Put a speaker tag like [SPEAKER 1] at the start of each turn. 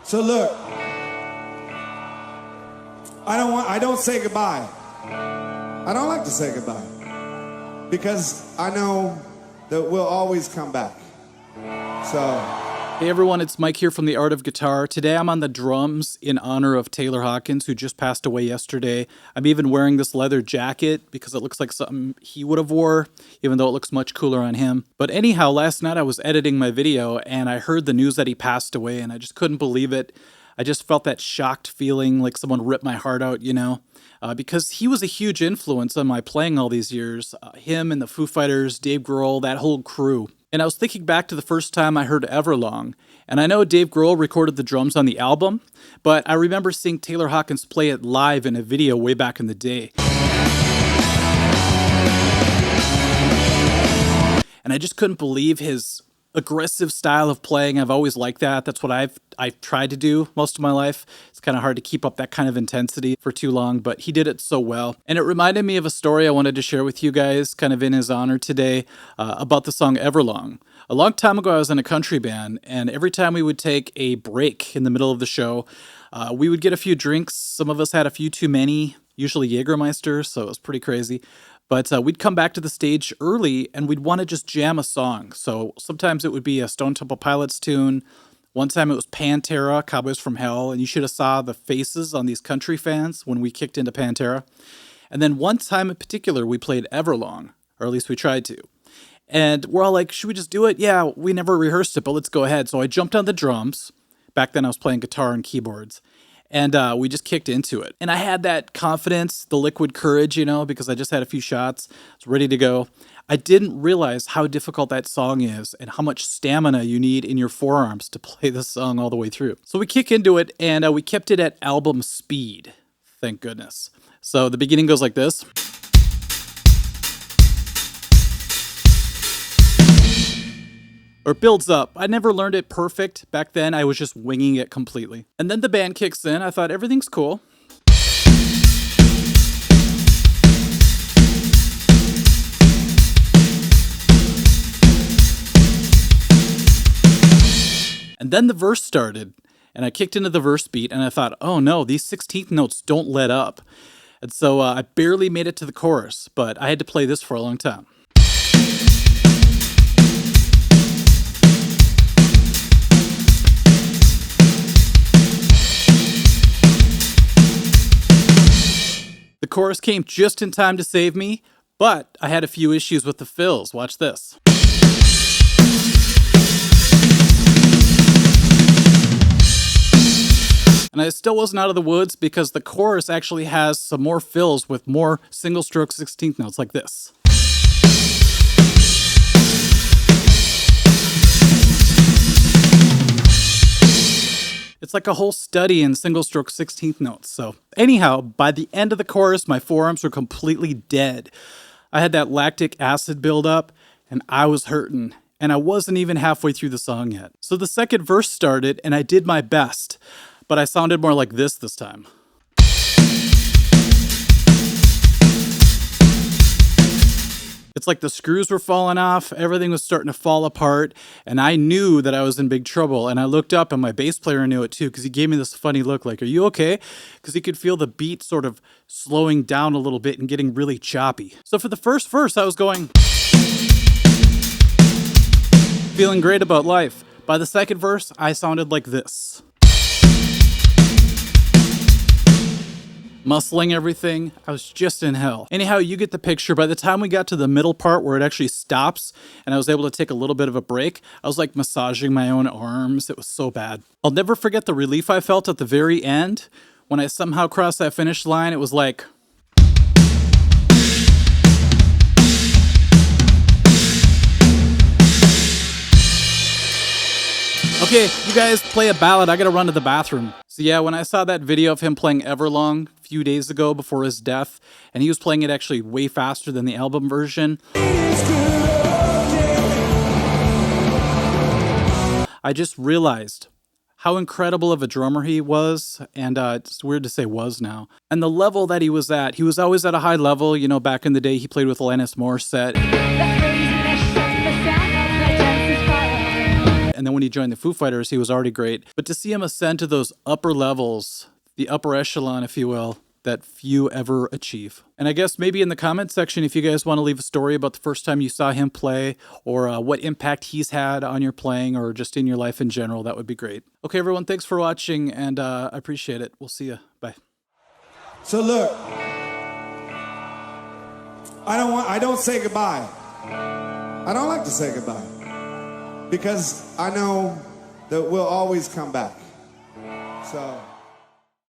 [SPEAKER 1] So look, I don't say goodbye. I don't like to say goodbye because I know that we'll always come back. So.
[SPEAKER 2] Hey everyone, it's Mike here from The Art of Guitar. Today I'm on the drums in honor of Taylor Hawkins, who just passed away yesterday. I'm even wearing this leather jacket because it looks like something he would have wore, even though it looks much cooler on him. But anyhow, last night I was editing my video and I heard the news that he passed away and I just couldn't believe it. I just felt that shocked feeling like someone ripped my heart out, you know, because he was a huge influence on my playing all these years. Him and the FOO Fighters, Dave Grohl, that whole crew. And I was thinking back to the first time I heard Everlong, and I know Dave Grohl recorded the drums on the album, but I remember seeing Taylor Hawkins play it live in a video way back in the day. And I just couldn't believe his aggressive style of playing. I've always liked that. That's what I've tried to do most of my life. It's kind of hard to keep up that kind of intensity for too long, but he did it so well. And it reminded me of a story I wanted to share with you guys, kind of in his honor today, about the song Everlong. A long time ago, I was in a country band, and every time we would take a break in the middle of the show, we would get a few drinks. Some of us had a few too many, usually Jägermeister, so it was pretty crazy. But we'd come back to the stage early and we'd want to just jam a song. So sometimes it would be a Stone Temple Pilots tune. One time it was Pantera, Cowboys from Hell. And you should have saw the faces on these country fans when we kicked into Pantera. And then one time in particular, we played Everlong, or at least we tried to. And we're all like, should we just do it? Yeah, we never rehearsed it, but let's go ahead. So I jumped on the drums. Back then I was playing guitar and keyboards. And we just kicked into it. And I had that confidence, the liquid courage, you know, because I just had a few shots. I was ready to go. I didn't realize how difficult that song is and how much stamina you need in your forearms to play this song all the way through. So we kick into it, and we kept it at album speed. Thank goodness. So the beginning goes like this. Or builds up. I never learned it perfect. Back then, I was just winging it completely. And then the band kicks in. I thought, everything's cool. And then the verse started. And I kicked into the verse beat, and I thought, oh no, these 16th notes don't let up. And so I barely made it to the chorus, but I had to play this for a long time. The chorus came just in time to save me, but I had a few issues with the fills. Watch this. And I still wasn't out of the woods because the chorus actually has some more fills with more single stroke 16th notes like this. It's like a whole study in single stroke 16th notes. So anyhow, by the end of the chorus, my forearms were completely dead. I had that lactic acid buildup and I was hurting. And I wasn't even halfway through the song yet. So the second verse started and I did my best, but I sounded more like this time. It's like the screws were falling off, everything was starting to fall apart, and I knew that I was in big trouble. And I looked up, and my bass player knew it too, because he gave me this funny look, like, are you okay? Because he could feel the beat sort of slowing down a little bit and getting really choppy. So for the first verse, I was going, feeling great about life. By the second verse, I sounded like this. Muscling everything. I was just in hell. Anyhow, you get the picture. By the time we got to the middle part where it actually stops and I was able to take a little bit of a break, I was like massaging my own arms. It was so bad. I'll never forget the relief I felt at the very end. When I somehow crossed that finish line, it was like, okay, you guys play a ballad. I gotta run to the bathroom. So yeah, when I saw that video of him playing Everlong a few days ago before his death, and he was playing it actually way faster than the album version, I just realized how incredible of a drummer he was, and it's weird to say was now, and the level that he was at. He was always at a high level. You know, back in the day, he played with Alanis Morissette. And then when he joined the Foo Fighters, he was already great. But to see him ascend to those upper levels, the upper echelon, if you will, that few ever achieve. And I guess maybe in the comment section, if you guys want to leave a story about the first time you saw him play, or what impact he's had on your playing, or just in your life in general, that would be great. Okay, everyone, thanks for watching, and I appreciate it. We'll see you. Bye.
[SPEAKER 1] So look, I don't say goodbye. I don't like to say goodbye because I know that we'll always come back. So.